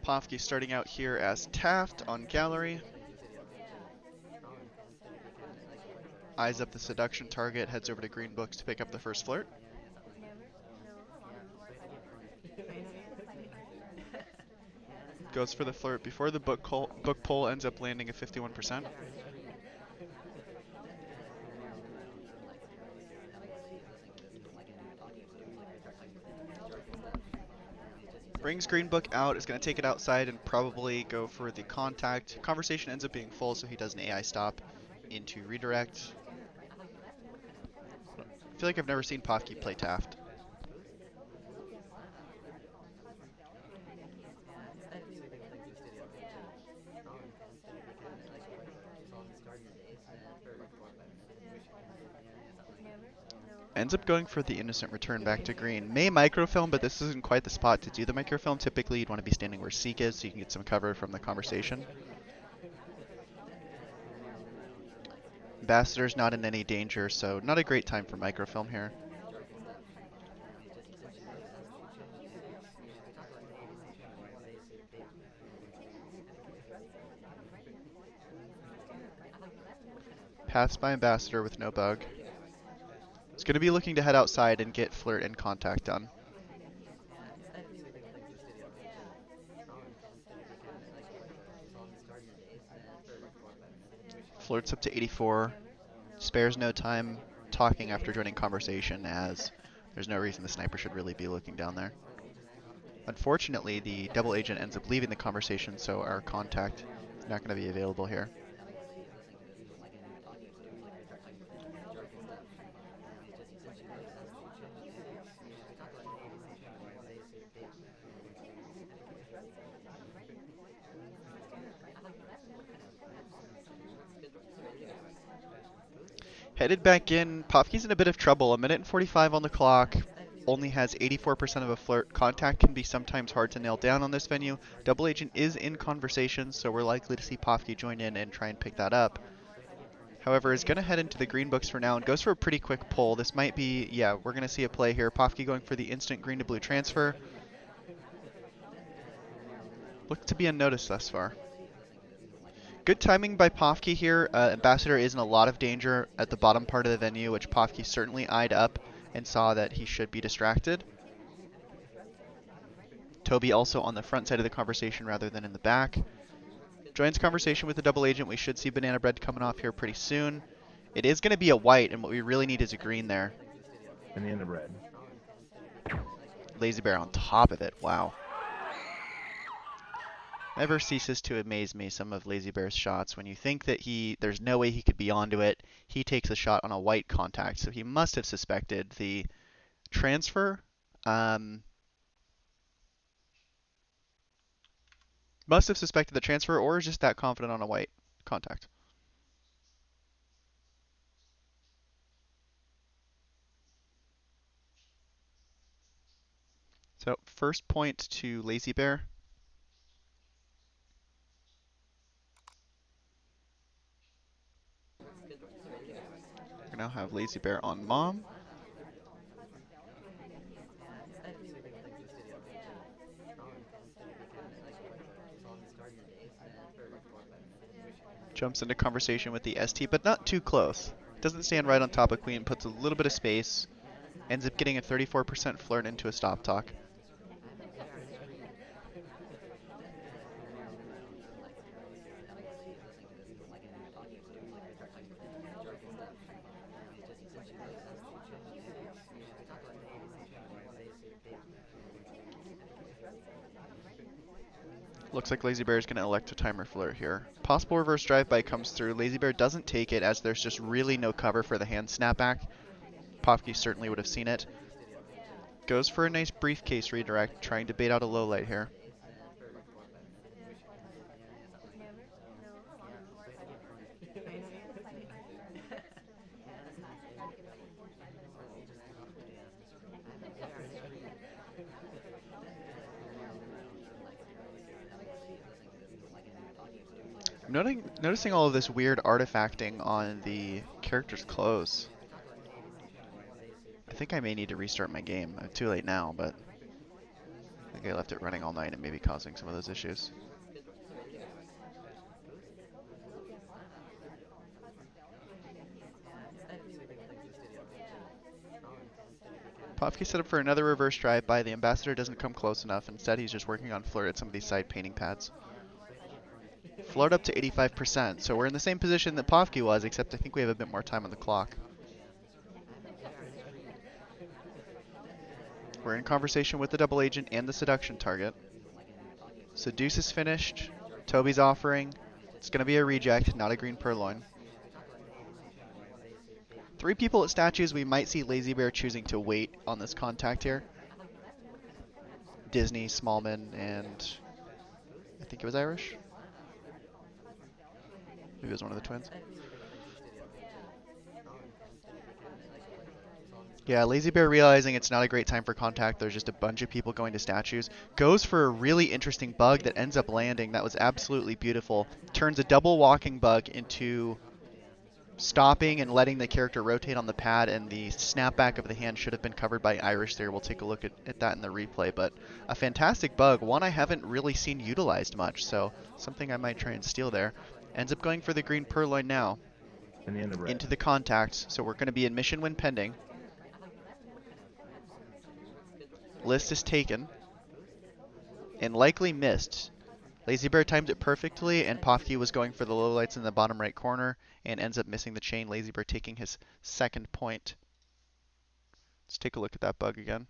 Pofke starting out here as Taft on gallery. Eyes up the seduction target, heads over to green books to pick up the first flirt. Goes for the flirt before the book poll ends up landing at 51%. Brings green book out, is going to take it outside and probably go for the contact. Conversation ends up being full, so he does an AI stop into redirect. I feel like I've never seen Pofke play Taft. Ends up going for the innocent return back to green. May microfilm, but this isn't quite the spot to do the microfilm. Typically, you'd want to be standing where Seek is so you can get some cover from the conversation. Ambassador's not in any danger, so not a great time for microfilm here. Paths by Ambassador with no bug. It's going to be looking to head outside and get flirt and contact done. Flirts up to 84. Spares no time talking after joining conversation, as there's no reason the sniper should really be looking down there. Unfortunately, the double agent ends up leaving the conversation, so our contact is not going to be available here. Headed back in, Pofke's in a bit of trouble. 1:45 on the clock, only has 84% of a flirt. Contact can be sometimes hard to nail down on this venue. Double agent is in conversation, so we're likely to see Pofke join in and try and pick that up. However, is going to head into the green books for now and goes for a pretty quick pull. This might be, yeah, we're going to see a play here. Pofke going for the instant green to blue transfer. Looks to be unnoticed thus far. Good timing by Pofke here. Ambassador is in a lot of danger at the bottom part of the venue, which Pofke certainly eyed up and saw that he should be distracted. Toby also on the front side of the conversation rather than in the back. Joins conversation with the double agent. We should see banana bread coming off here pretty soon. It is going to be a white, and what we really need is a green there. Banana bread. Lazybear on top of it. Wow. Never ceases to amaze me, some of Lazybear's shots. When you think that there's no way he could be onto it, he takes a shot on a white contact. So he must have suspected the transfer. Must have suspected the transfer, or is just that confident on a white contact. So first point to Lazybear. We now have Lazybear on mom. Jumps into conversation with the ST, but not too close. Doesn't stand right on top of queen, puts a little bit of space. Ends up getting a 34% flirt into a stop talk. Looks like Lazybear is going to elect a timer flirt here. Possible reverse drive-by comes through. Lazybear doesn't take it as there's just really no cover for the hand snapback. Pofke certainly would have seen it. Goes for a nice briefcase redirect, trying to bait out a low light here. I'm noticing all of this weird artifacting on the character's clothes. I think I may need to restart my game. Too late now, but I think I left it running all night and maybe causing some of those issues. Pofke set up for another reverse drive by. The Ambassador doesn't come close enough. Instead, he's just working on flirt at some of these side painting pads. Flirt up to 85%, so we're in the same position that Pofke was, except I think we have a bit more time on the clock. We're in conversation with the double agent and the seduction target. Seduce is finished. Toby's offering. It's going to be a reject, not a green purloin. 3 people at statues. We might see Lazybear choosing to wait on this contact here. Disney, Smallman, and I think it was Irish. Maybe it was one of the twins. Yeah, Lazybear realizing it's not a great time for contact. There's just a bunch of people going to statues. Goes for a really interesting bug that ends up landing. That was absolutely beautiful. Turns a double walking bug into stopping and letting the character rotate on the pad, and the snapback of the hand should have been covered by Irish there. We'll take a look at that in the replay. But a fantastic bug, one I haven't really seen utilized much, so something I might try and steal there. Ends up going for the green purloin now. Into the contacts, so we're going to be in mission when pending. List is taken and likely missed. Lazybear timed it perfectly, and Pofke was going for the lowlights in the bottom right corner and ends up missing the chain. Lazybear taking his second point. Let's take a look at that bug again.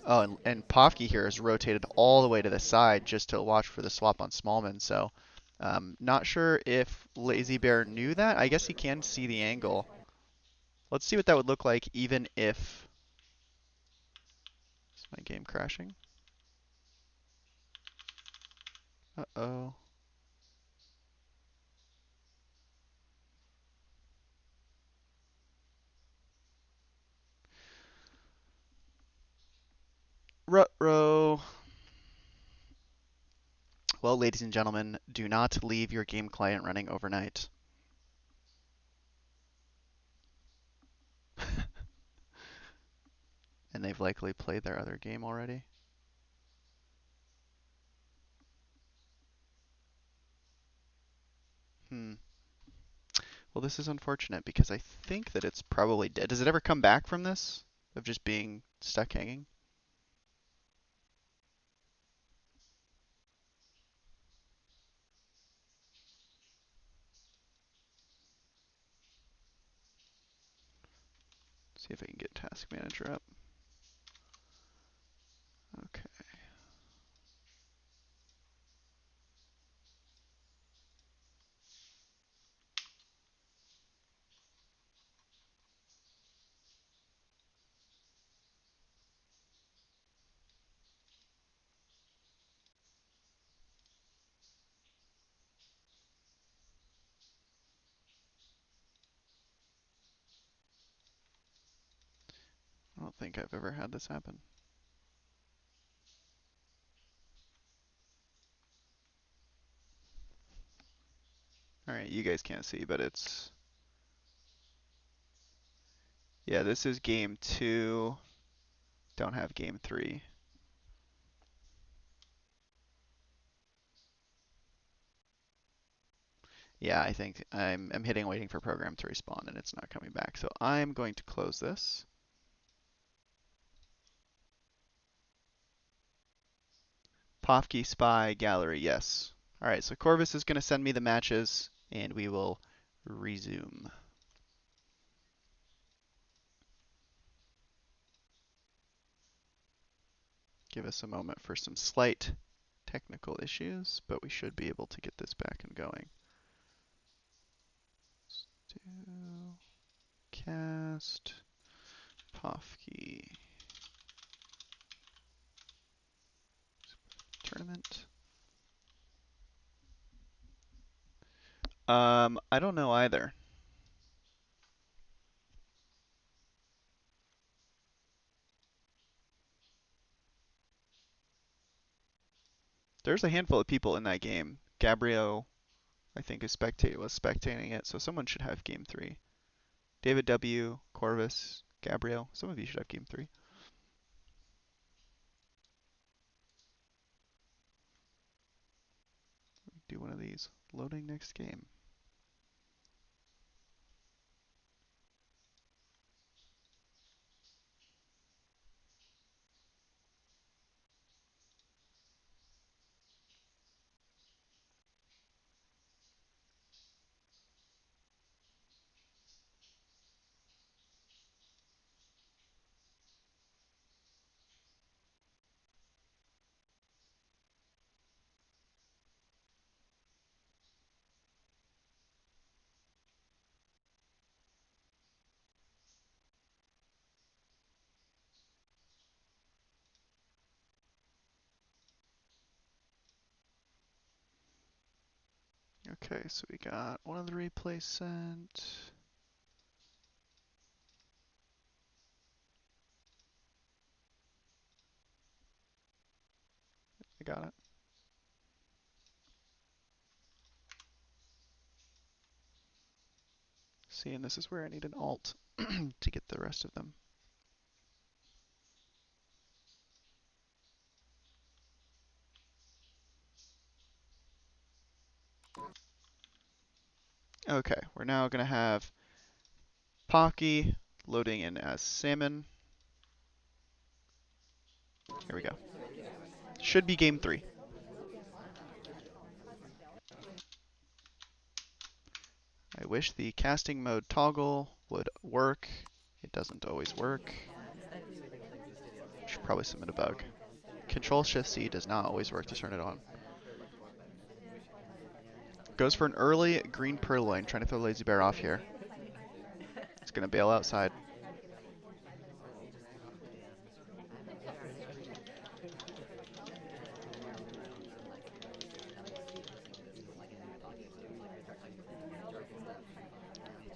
Oh, and Pofke here is rotated all the way to the side just to watch for the swap on Smallman. So, not sure if Lazybear knew that. I guess he can see the angle. Let's see what that would look like even if... Is my game crashing? Uh-oh. Ruh-roh. Well, ladies and gentlemen, do not leave your game client running overnight. And they've likely played their other game already. Well, this is unfortunate because I think that it's probably dead. Does it ever come back from this? Of just being stuck hanging? See if I can get Task Manager up. Okay. I don't think I've ever had this happen. Alright, you guys can't see, but it's... Yeah, this is game 2. Don't have game 3. Yeah, I think I'm hitting waiting for program to respawn and it's not coming back. So I'm going to close this. Pofke, Spy, Gallery, yes. Alright, so Corvus is going to send me the matches and we will resume. Give us a moment for some slight technical issues, but we should be able to get this back and going. Let's do cast Pofke tournament. I don't know either. There's a handful of people in that game. Gabriel, I think was spectating it, so someone should have game 3. David W, Corvus, Gabriel, some of you should have game 3. Do one of these. Loading next game. Okay, so we got one of the replays sent. I got it. See, and this is where I need an alt to get the rest of them. Okay, we're now going to have Pofke loading in as Salmon. Here we go. Should be game 3. I wish the casting mode toggle would work. It doesn't always work. Should probably submit a bug. Control-Shift-C does not always work to turn it on. Goes for an early green Purloin, trying to throw Lazybear off here. It's going to bail outside.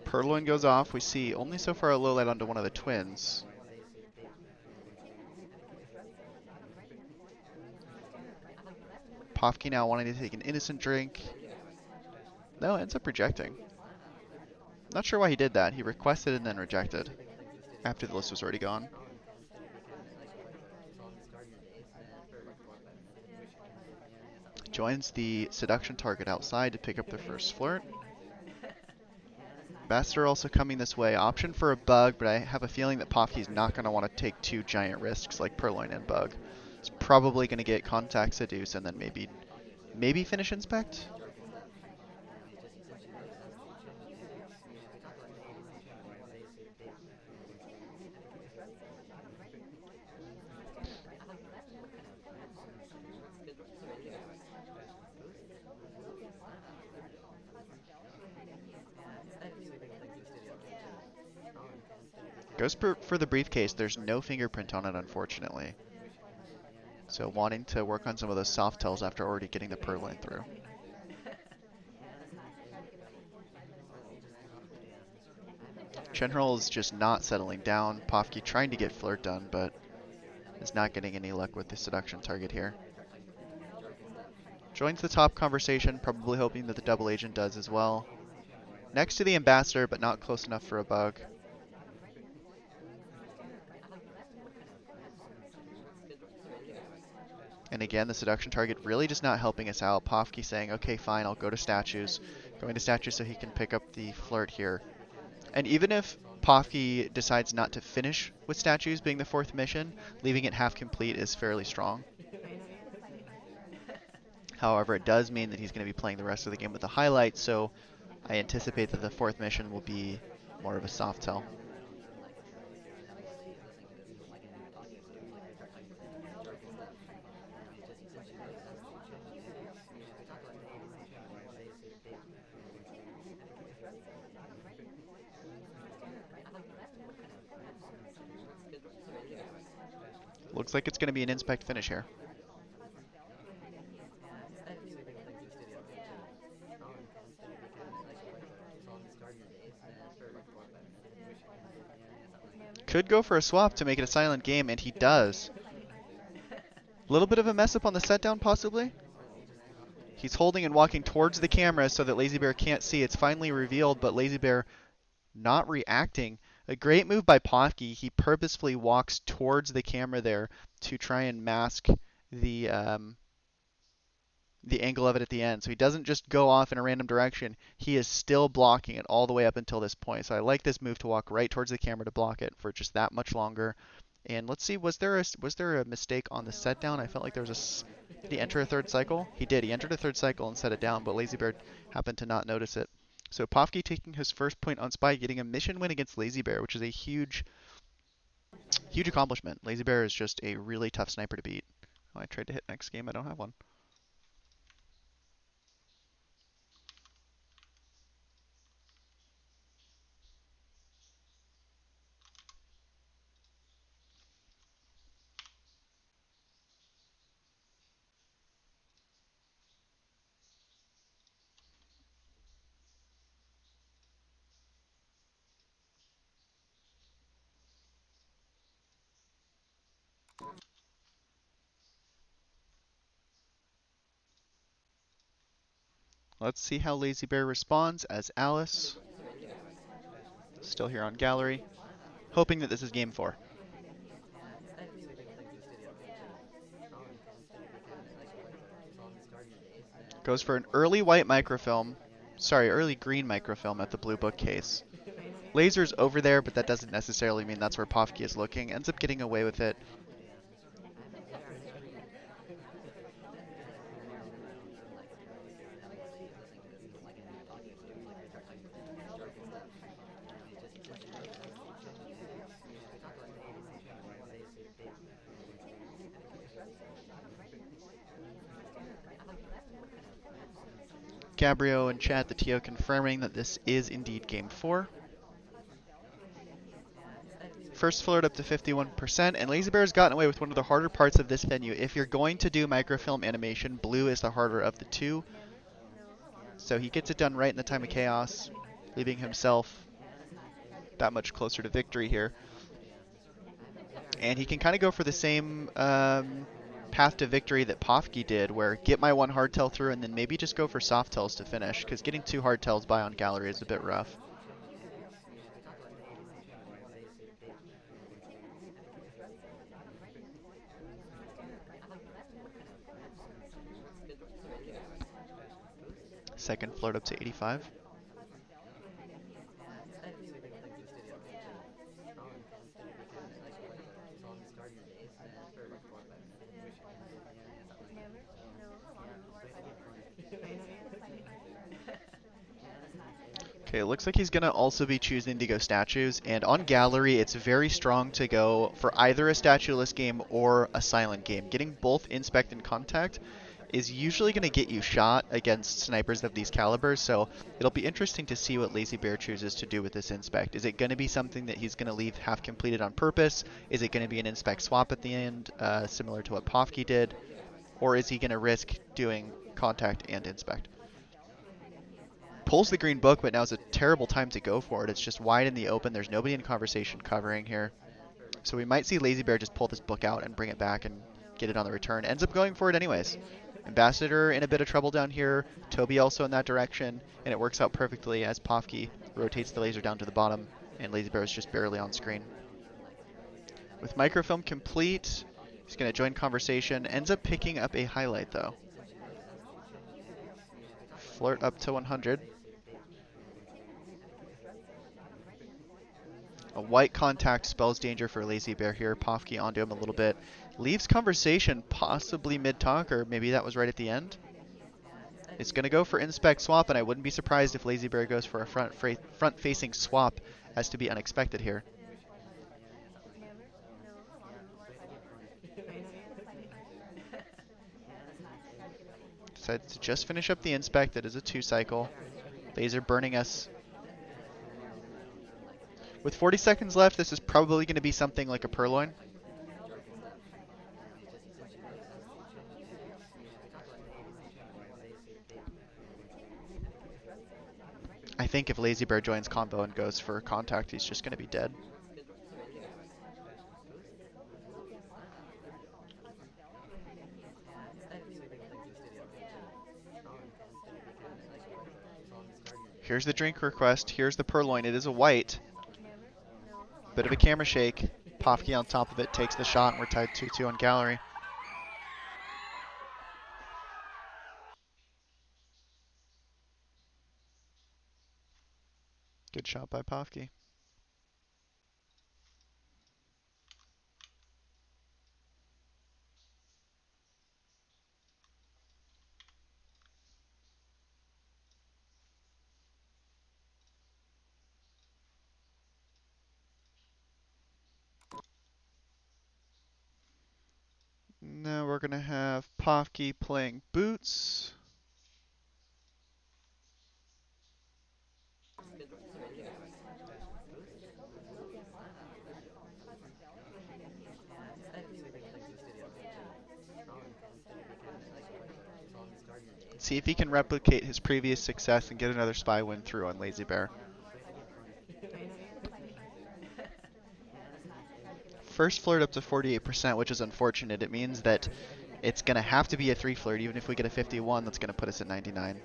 Purloin goes off. We see only so far a low light onto one of the twins. Pofke now wanting to take an innocent drink. No, ends up rejecting. Not sure why he did that. He requested and then rejected after the list was already gone. Joins the seduction target outside to pick up their first flirt. Ambassador also coming this way. Option for a bug, but I have a feeling that Pofke's not going to want to take 2 giant risks like Purloin and bug. He's probably going to get contact seduce and then maybe finish inspect. Goes for the briefcase. There's no fingerprint on it, unfortunately. So wanting to work on some of those soft tells after already getting the Purloin through. General is just not settling down. Pofke trying to get flirt done, but is not getting any luck with the seduction target here. Joins the top conversation, probably hoping that the double agent does as well. Next to the ambassador, but not close enough for a bug. And again, the seduction target really just not helping us out. Pofke saying, okay, fine, I'll go to statues. Going to statues so he can pick up the flirt here. And even if Pofke decides not to finish with statues being the 4th mission, leaving it half complete is fairly strong. However, it does mean that he's going to be playing the rest of the game with the highlight, so I anticipate that the 4th mission will be more of a soft tell. Looks like it's going to be an inspect finish here. Could go for a swap to make it a silent game, and he does. A little bit of a mess up on the set down, possibly. He's holding and walking towards the camera so that Lazybear can't see. It's finally revealed, but Lazybear not reacting. A great move by Pofke. He purposefully walks towards the camera there to try and mask the um, the angle of it at the end. So he doesn't just go off in a random direction. He is still blocking it all the way up until this point. So I like this move to walk right towards the camera to block it for just that much longer. And let's see, was there a mistake on the set down? I felt like there was did he enter a third cycle? He did. He entered a third cycle and set it down, but Lazybear happened to not notice it. So Pofke taking his first point on Spy, getting a mission win against Lazybear, which is a huge accomplishment. Lazybear is just a really tough sniper to beat. Oh, I tried to hit next game. I don't have one. Let's see how Lazybear responds as Alice, still here on gallery, hoping that this is game 4. Goes for an early white microfilm, sorry, early green microfilm at the blue bookcase. Laser's over there, but that doesn't necessarily mean that's where Pofke is looking. Ends up getting away with it. Gabriel and chat, the TO confirming that this is indeed game 4. First flirt up to 51%, and Lazybear's gotten away with one of the harder parts of this venue. If you're going to do microfilm animation, blue is the harder of the two. So he gets it done right in the time of chaos, leaving himself that much closer to victory here. And he can kind of go for the same path to victory that Pofke did, where get my one hardtail through and then maybe just go for soft tails to finish, because getting 2 hardtails by on gallery is a bit rough. Second flirt up to 85. Okay, it looks like he's going to also be choosing to go statues, and on gallery it's very strong to go for either a statueless game or a silent game. Getting both inspect and contact is usually going to get you shot against snipers of these calibers, so it'll be interesting to see what Lazybear chooses to do with this inspect. Is it going to be something that he's going to leave half completed on purpose? Is it going to be an inspect swap at the end, similar to what Pofke did? Or is he going to risk doing contact and inspect? Pulls the green book, but now's a terrible time to go for it. It's just wide in the open. There's nobody in conversation covering here. So we might see Lazybear just pull this book out and bring it back and get it on the return. Ends up going for it anyways. Ambassador in a bit of trouble down here. Toby also in that direction. And it works out perfectly as Pofke rotates the laser down to the bottom. And Lazybear is just barely on screen. With microfilm complete, he's going to join conversation. Ends up picking up a highlight though. Flirt up to 100. A white contact spells danger for Lazybear here. Pofke onto him a little bit. Leaves conversation possibly mid-talk, or maybe that was right at the end. It's going to go for inspect swap, and I wouldn't be surprised if Lazybear goes for a front-facing swap, as to be unexpected here. Decides to just finish up the inspect. It is a 2-cycle. Laser burning us. With 40 seconds left, this is probably going to be something like a purloin. I think if Lazybear joins combo and goes for contact, he's just going to be dead. Here's the drink request. Here's the purloin. It is a white. Bit of a camera shake. Pofke on top of it takes the shot, and we're tied 2-2 on gallery. Good shot by Pofke. Now we're going to have Pofke playing boots. See if he can replicate his previous success and get another spy win through on Lazybear. First flirt up to 48%, which is unfortunate. It means that it's going to have to be a 3 flirt. Even if we get a 51, that's going to put us at 99.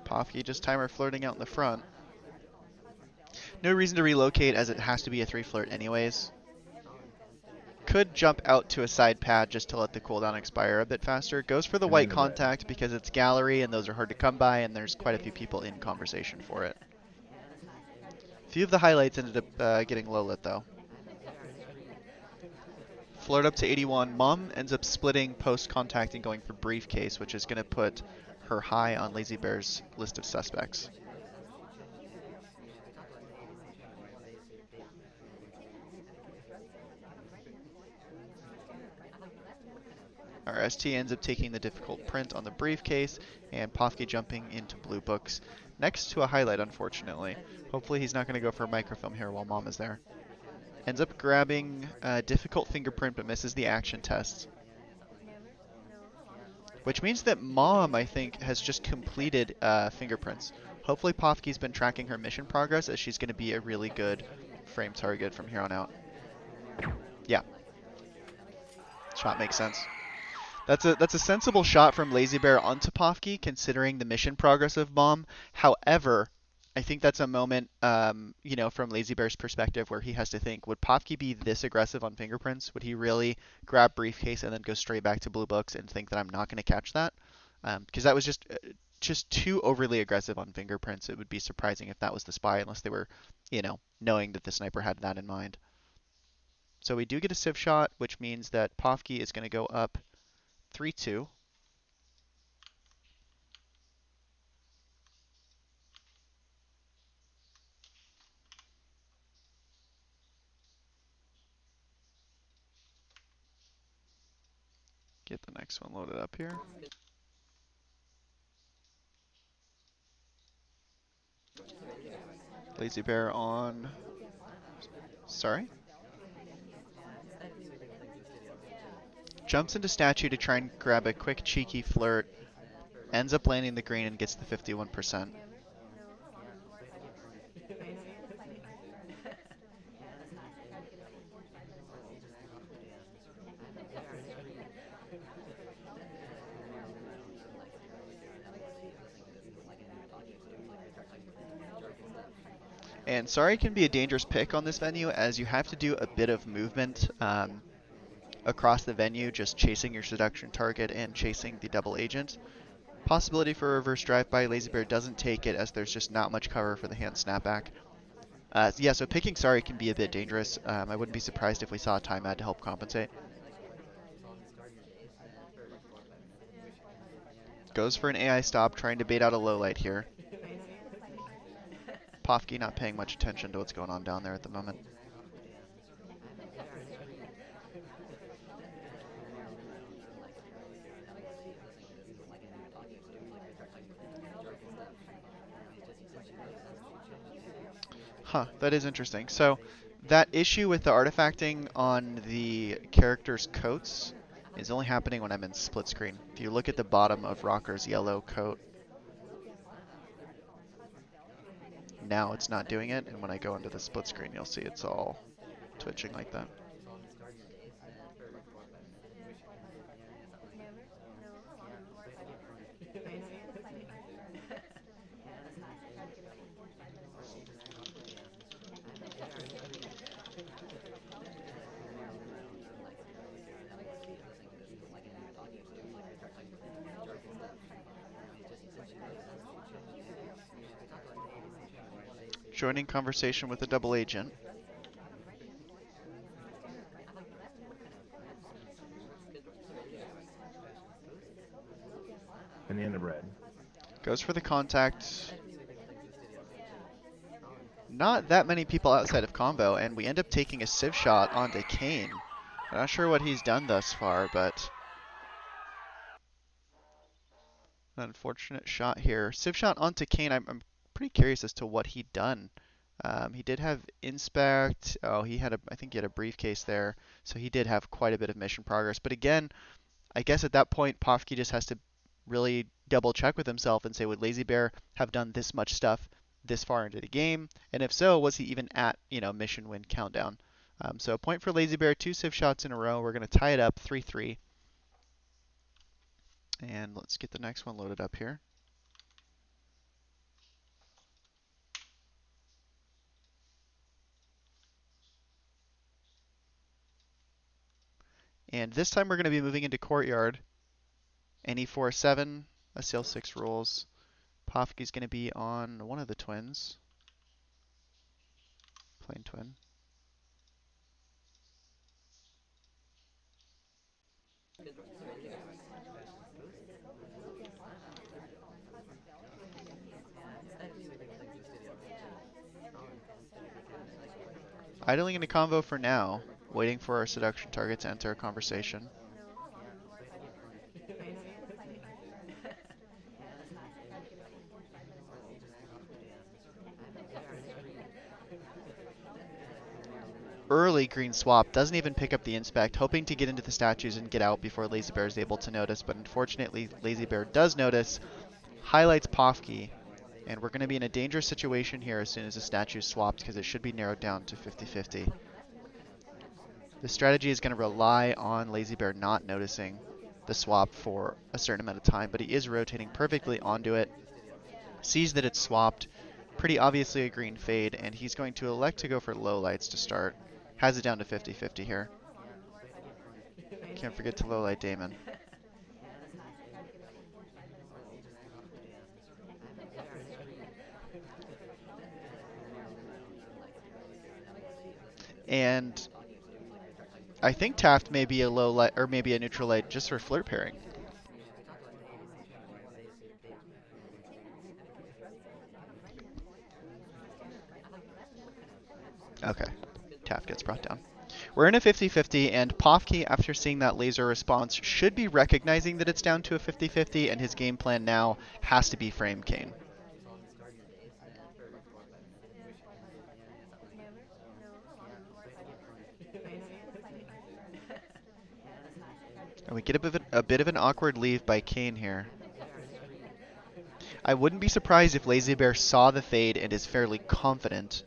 Pofke just timer flirting out in the front. No reason to relocate as it has to be a 3 flirt anyways. Could jump out to a side pad just to let the cooldown expire a bit faster. Goes for the white contact because it's gallery and those are hard to come by and there's quite a few people in conversation for it. A few of the highlights ended up getting low lit though. Flirt up to 81. Mom ends up splitting post contact and going for briefcase, which is going to put her high on Lazybear's list of suspects. Our ST ends up taking the difficult print on the briefcase, and Pofke jumping into blue books next to a highlight, unfortunately. Hopefully he's not going to go for a microfilm here while Mom is there. Ends up grabbing a difficult fingerprint but misses the action test. Which means that Mom, I think, has just completed fingerprints. Hopefully Pofke's been tracking her mission progress as she's going to be a really good frame target from here on out. Yeah. Shot makes sense. That's a sensible shot from Lazybear onto Pofke, considering the mission progress of Mom. However, I think that's a moment, you know, from Lazybear's perspective where he has to think, would Pofke be this aggressive on fingerprints? Would he really grab briefcase and then go straight back to blue books and think that I'm not going to catch that? Because that was just too overly aggressive on fingerprints. It would be surprising if that was the spy, unless they were, you know, knowing that the sniper had that in mind. So we do get a civ shot, which means that Pofke is going to go up 3-2. Get the next one loaded up here. Lazybear on... Sorry? Jumps into statue to try and grab a quick cheeky flirt. Ends up landing the green and gets the 51%. And sorry can be a dangerous pick on this venue, as you have to do a bit of movement across the venue, just chasing your seduction target and chasing the double agent. Possibility for a reverse drive by. Lazybear doesn't take it as there's just not much cover for the hand snapback. Yeah, so picking sorry can be a bit dangerous. I wouldn't be surprised if we saw a time ad to help compensate. Goes for an AI stop, trying to bait out a low light here. Pofke not paying much attention to what's going on down there at the moment. Huh, that is interesting. So that issue with the artifacting on the character's coats is only happening when I'm in split screen. If you look at the bottom of Rocker's yellow coat, now it's not doing it, and when I go into the split screen, you'll see it's all twitching like that. Joining conversation with a double agent. Banana bread. Goes for the contact. Not that many people outside of combo, and we end up taking a Civ shot onto Kane. I'm not sure what he's done thus far, but an unfortunate shot here. Civ shot onto Kane. I'm pretty curious as to what he'd done. He did have inspect. Oh, I think he had a briefcase there, so he did have quite a bit of mission progress. But again, I guess at that point, Pofke just has to really double check with himself and say, would Lazybear have done this much stuff this far into the game? And if so, was he even at, mission win countdown? So a point for Lazybear, 2 Civ shots in a row. We're going to tie it up 3-3. And let's get the next one loaded up here. And this time we're going to be moving into courtyard. Any 4-7, a sail 6 rules. Pofke's going to be on one of the twins. Plain twin. Idling into convo for now, waiting for our seduction target to enter a conversation. Early green swap, doesn't even pick up the inspect, hoping to get into the statues and get out before Lazybear is able to notice, but unfortunately Lazybear does notice, highlights Pofke, and we're going to be in a dangerous situation here as soon as the statue is swapped because it should be narrowed down to 50-50. The strategy is going to rely on Lazybear not noticing the swap for a certain amount of time, but he is rotating perfectly onto it, sees that it's swapped, pretty obviously a green fade, and he's going to elect to go for low lights to start. Has it down to 50-50 here. Can't forget to low light Damon. And I think Taft may be a low light, or maybe a neutral light just for flirt pairing. Okay, Taft gets brought down. We're in a 50-50, and Pofke, after seeing that laser response, should be recognizing that it's down to a 50-50, and his game plan now has to be frame Kane. And we get a bit of an awkward leave by Kane here. I wouldn't be surprised if Lazybear saw the fade and is fairly confident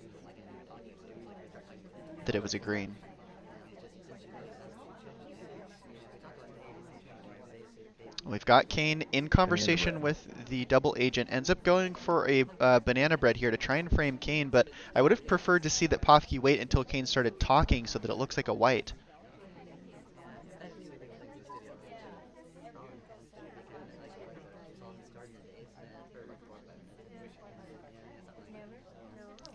that it was a green. We've got Kane in conversation with the double agent. Ends up going for a banana bread here to try and frame Kane, but I would have preferred to see that Pofke wait until Kane started talking so that it looks like a white.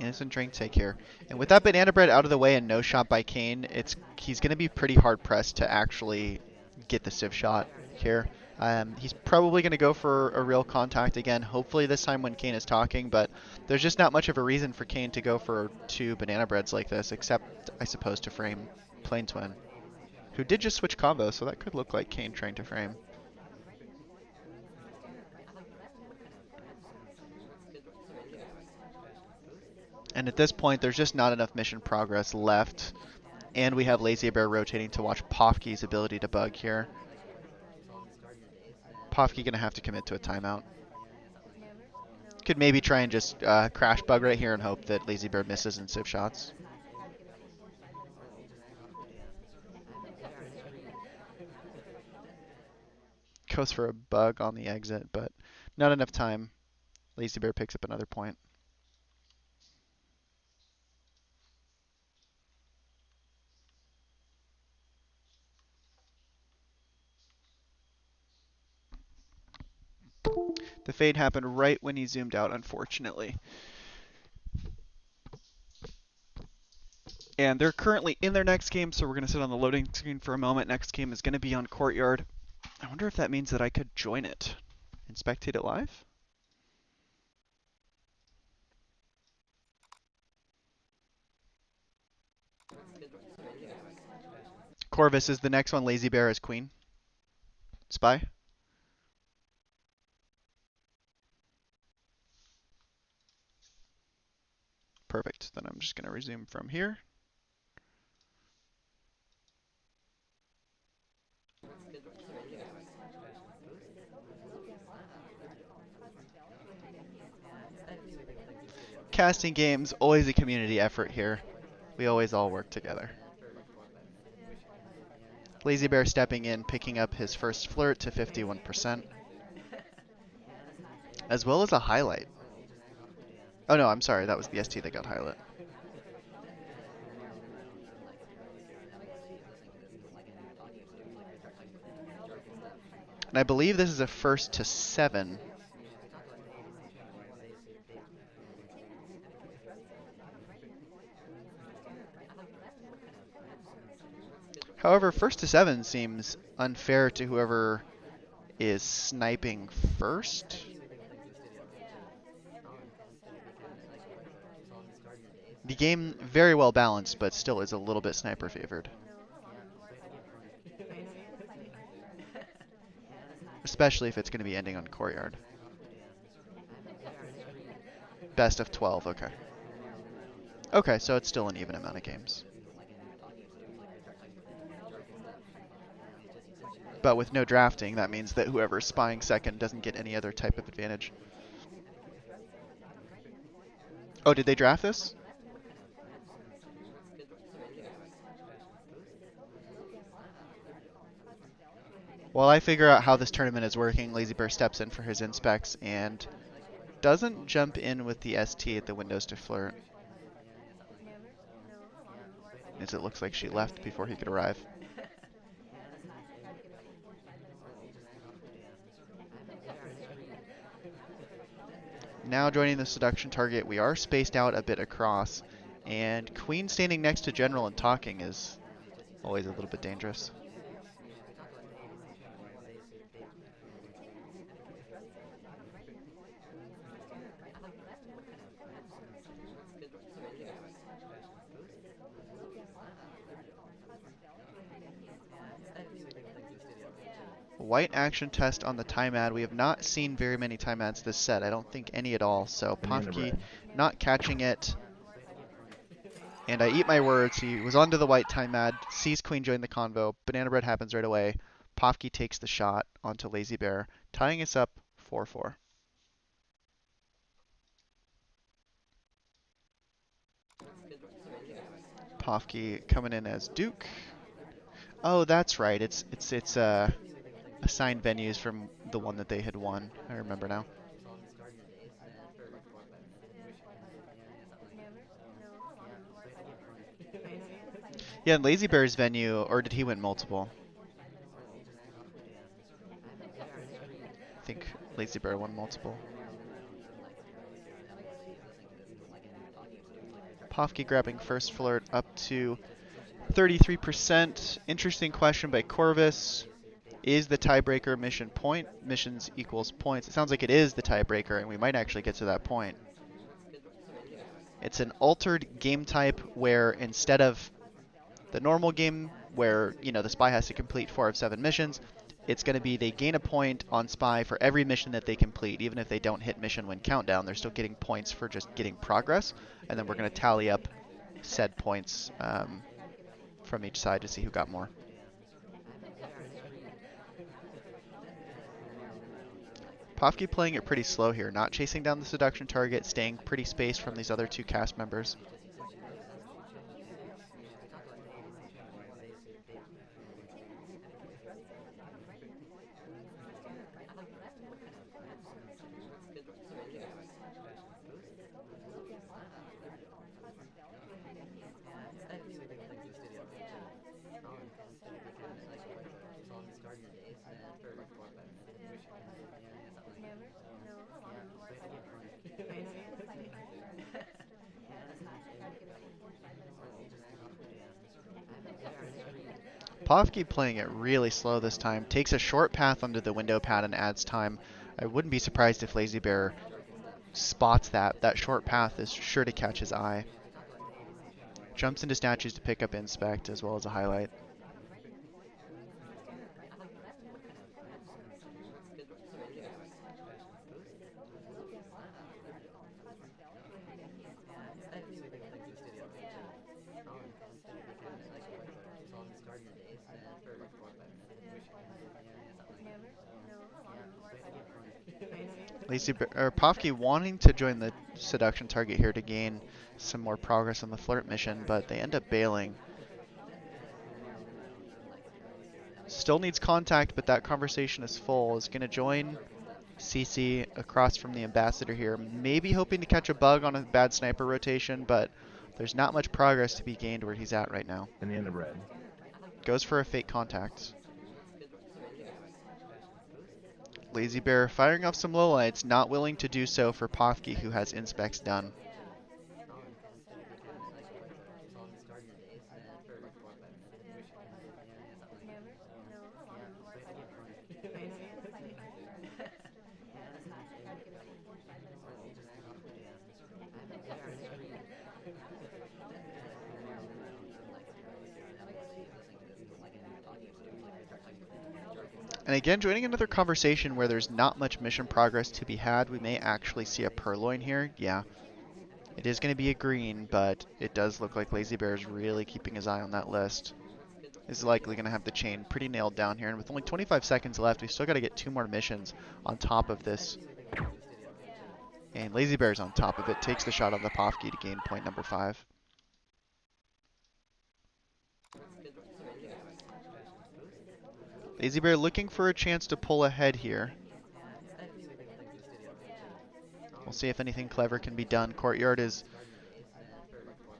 Innocent drink take here. And with that banana bread out of the way and no shot by Kane, he's going to be pretty hard pressed to actually get the Civ shot here. He's probably going to go for a real contact again, hopefully this time when Kane is talking, but there's just not much of a reason for Kane to go for 2 banana breads like this, except, I suppose, to frame Plain Twin, who did just switch combo, so that could look like Kane trying to frame. And at this point, there's just not enough mission progress left, and we have Lazybear rotating to watch Pofke's ability to bug here. Pofke going to have to commit to a timeout. Could maybe try and just crash bug right here and hope that Lazybear misses and civ shots. Goes for a bug on the exit, but not enough time. Lazybear picks up another point. The fade happened right when he zoomed out, unfortunately. And they're currently in their next game, so we're going to sit on the loading screen for a moment. Next game is going to be on Courtyard. I wonder if that means that I could join it and spectate it live? Corvus is the next one. Lazybear is queen. Spy? Perfect. Then I'm just going to resume from here. Casting games, always a community effort here. We always all work together. Lazybear stepping in, picking up his first flirt to 51%. As well as a highlight. Oh no, I'm sorry, that was the ST that got highlight. And I believe this is a first to 7. However, first to 7 seems unfair to whoever is sniping first. The game very well balanced, but still is a little bit sniper favored. Especially if it's going to be ending on Courtyard. Best of 12, okay. Okay, so it's still an even amount of games. But with no drafting, that means that whoever's spying second doesn't get any other type of advantage. Oh, did they draft this? While I figure out how this tournament is working, Lazybear steps in for his inspects and doesn't jump in with the ST at the windows to flirt. As it looks like she left before he could arrive. Now joining the seduction target, we are spaced out a bit across, and queen standing next to general and talking is always a little bit dangerous. White action test on the time ad. We have not seen very many time ads this set. I don't think any at all. So Pofke not catching it. And I eat my words. He was onto the white time ad, sees queen join the convo. Banana bread happens right away. Pofke takes the shot onto Lazybear, tying us up 4-4. Pofke coming in as Duke. Oh, that's right. It's assigned venues from the one that they had won. I remember now. Yeah, and Lazybear's venue, or did he win multiple? I think Lazybear won multiple. Pofke grabbing first flirt up to 33%. Interesting question by Corvus. Is the tiebreaker mission point? Missions equals points. It sounds like it is the tiebreaker, and we might actually get to that point. It's an altered game type where instead of the normal game where, you know, the spy has to complete 4 of 7 missions, it's going to be they gain a point on spy for every mission that they complete. Even if they don't hit mission win countdown, they're still getting points for just getting progress. And then we're going to tally up said points from each side to see who got more. Pofke playing it pretty slow here, not chasing down the seduction target, staying pretty spaced from these other two cast members. Pofke playing it really slow this time, takes a short path under the window pad and adds time. I wouldn't be surprised if Lazybear spots that. That short path is sure to catch his eye. Jumps into statues to pick up Inspect as well as a highlight. Pofke wanting to join the seduction target here to gain some more progress on the flirt mission, but they end up bailing. Still needs contact, but that conversation is full. Is going to join CC across from the ambassador here, maybe hoping to catch a bug on a bad sniper rotation, but there's not much progress to be gained where he's at right now. In the end of red. Goes for a fake contact. Lazybear firing off some lowlights, not willing to do so for Pofke, who has inspects done. And again, joining another conversation where there's not much mission progress to be had, we may actually see a purloin here. Yeah, it is going to be a green, but it does look like Lazybear is really keeping his eye on that list. Is likely going to have the chain pretty nailed down here, and with only 25 seconds left, we still got to get 2 more missions on top of this. And Lazybear's on top of it, takes the shot on the Pofke to gain point number 5. Lazybear looking for a chance to pull ahead here. We'll see if anything clever can be done. Courtyard is,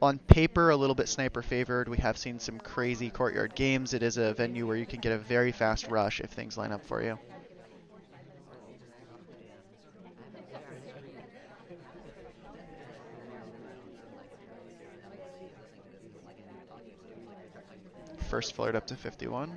on paper, a little bit sniper favored. We have seen some crazy Courtyard games. It is a venue where you can get a very fast rush if things line up for you. First flirt up to 51.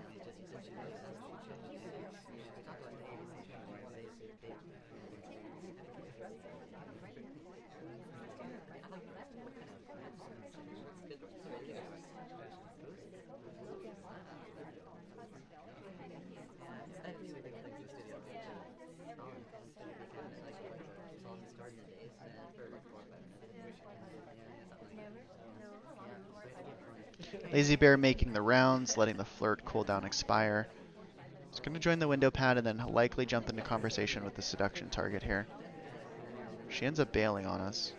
Lazybear making the rounds, letting the flirt cooldown expire. He's going to join the window pad and then likely jump into conversation with the seduction target here. She ends up bailing on us.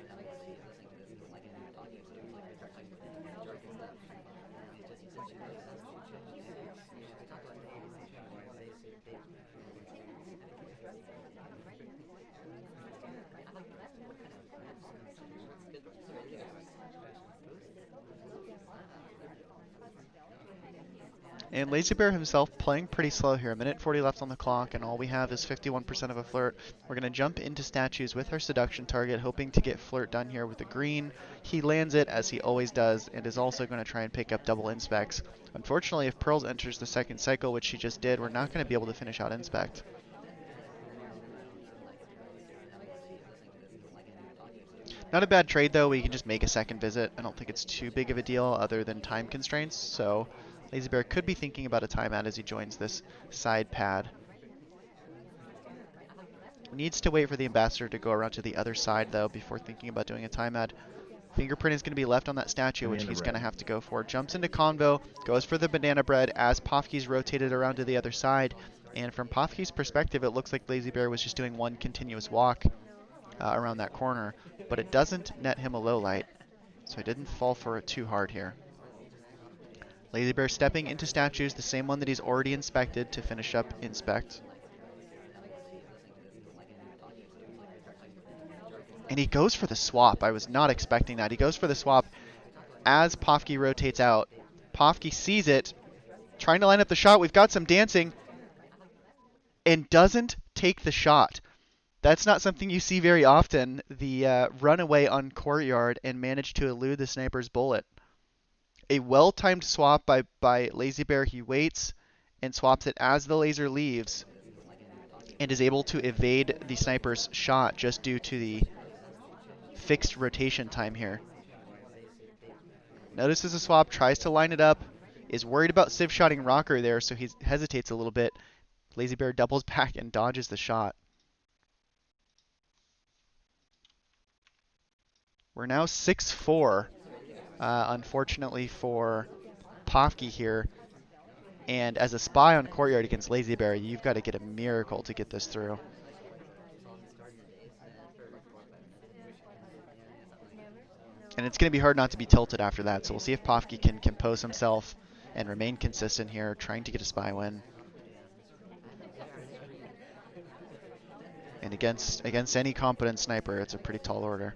And Lazybear himself playing pretty slow here. A minute 40 left on the clock, and all we have is 51% of a flirt. We're going to jump into statues with our seduction target, hoping to get flirt done here with a green. He lands it, as he always does, and is also going to try and pick up double inspects. Unfortunately, if Pearls enters the second cycle, which she just did, we're not going to be able to finish out inspect. Not a bad trade, though. We can just make a second visit. I don't think it's too big of a deal other than time constraints, so Lazybear could be thinking about a timeout as he joins this side pad. Needs to wait for the ambassador to go around to the other side, though, before thinking about doing a timeout. Fingerprint is going to be left on that statue, which he's going to have to go for. Jumps into convo, goes for the banana bread as Pofke's rotated around to the other side. And from Pofke's perspective, it looks like Lazybear was just doing one continuous walk around that corner, but it doesn't net him a low light, so he didn't fall for it too hard here. Lazybear stepping into statues, the same one that he's already inspected to finish up inspect. And he goes for the swap. I was not expecting that. He goes for the swap as Pofke rotates out. Pofke sees it, trying to line up the shot. We've got some dancing, and doesn't take the shot. That's not something you see very often. The runaway on courtyard and managed to elude the sniper's bullet. A well-timed swap by Lazybear. He waits and swaps it as the laser leaves and is able to evade the sniper's shot just due to the fixed rotation time here. Notices a swap, tries to line it up, is worried about civ-shotting Rocker there, so he hesitates a little bit. Lazybear doubles back and dodges the shot. We're now 6-4, unfortunately for Pofke here. And as a spy on courtyard against Lazybear, you've got to get a miracle to get this through. And it's going to be hard not to be tilted after that, so we'll see if Pofke can compose himself and remain consistent here, trying to get a spy win. And against any competent sniper, it's a pretty tall order.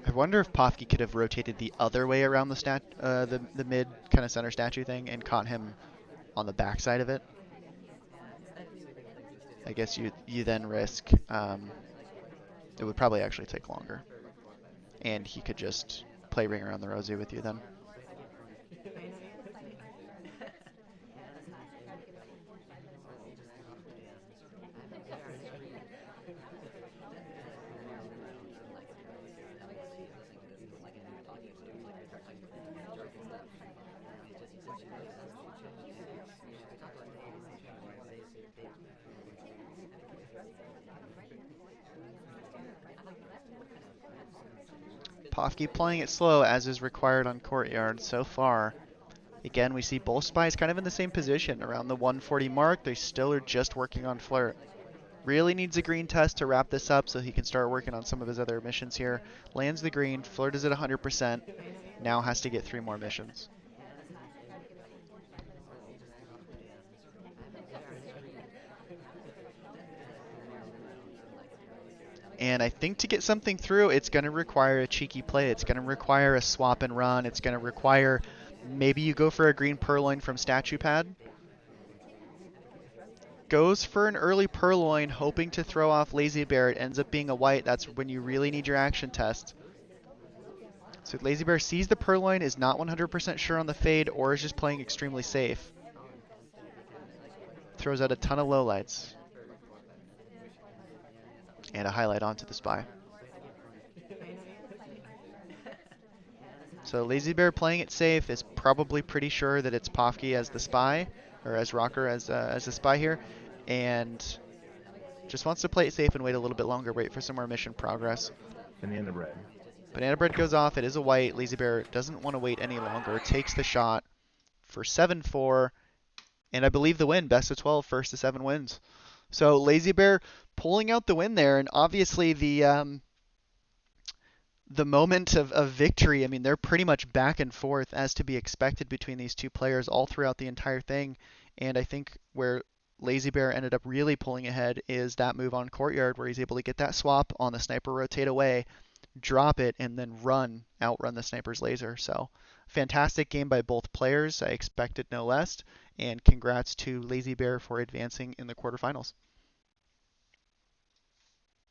I wonder if Pofke could have rotated the other way around the mid kind of center statue thing and caught him on the backside of it. I guess you then risk it would probably actually take longer, and he could just play Ring Around the Rosie with you then. Pofke playing it slow as is required on courtyard so far. Again, we see both spies kind of in the same position around the 140 mark. They still are just working on flirt. Really needs a green test to wrap this up so he can start working on some of his other missions here. Lands the green, flirt is at 100%. Now has to get 3 more missions. And I think to get something through, it's going to require a cheeky play. It's going to require a swap and run. It's going to require maybe you go for a green purloin from statue pad. Goes for an early purloin, hoping to throw off Lazybear. It ends up being a white. That's when you really need your action test. So Lazybear sees the purloin, is not 100% sure on the fade, or is just playing extremely safe. Throws out a ton of lowlights. And a highlight onto the spy. So Lazybear playing it safe is probably pretty sure that it's Pofke as the spy, or as Rocker as the spy here, and just wants to play it safe and wait a little bit longer, wait for some more mission progress. Banana bread. Banana bread goes off. It is a white. Lazybear doesn't want to wait any longer. Takes the shot for 7-4, and I believe the win. Best of 12, first to 7 wins. So Lazybear pulling out the win there, and obviously the moment of victory, I mean, they're pretty much back and forth as to be expected between these two players all throughout the entire thing. And I think where Lazybear ended up really pulling ahead is that move on courtyard where he's able to get that swap on the sniper rotate away, drop it, and then outrun the sniper's laser. So fantastic game by both players. I expected no less. And congrats to Lazybear for advancing in the quarterfinals.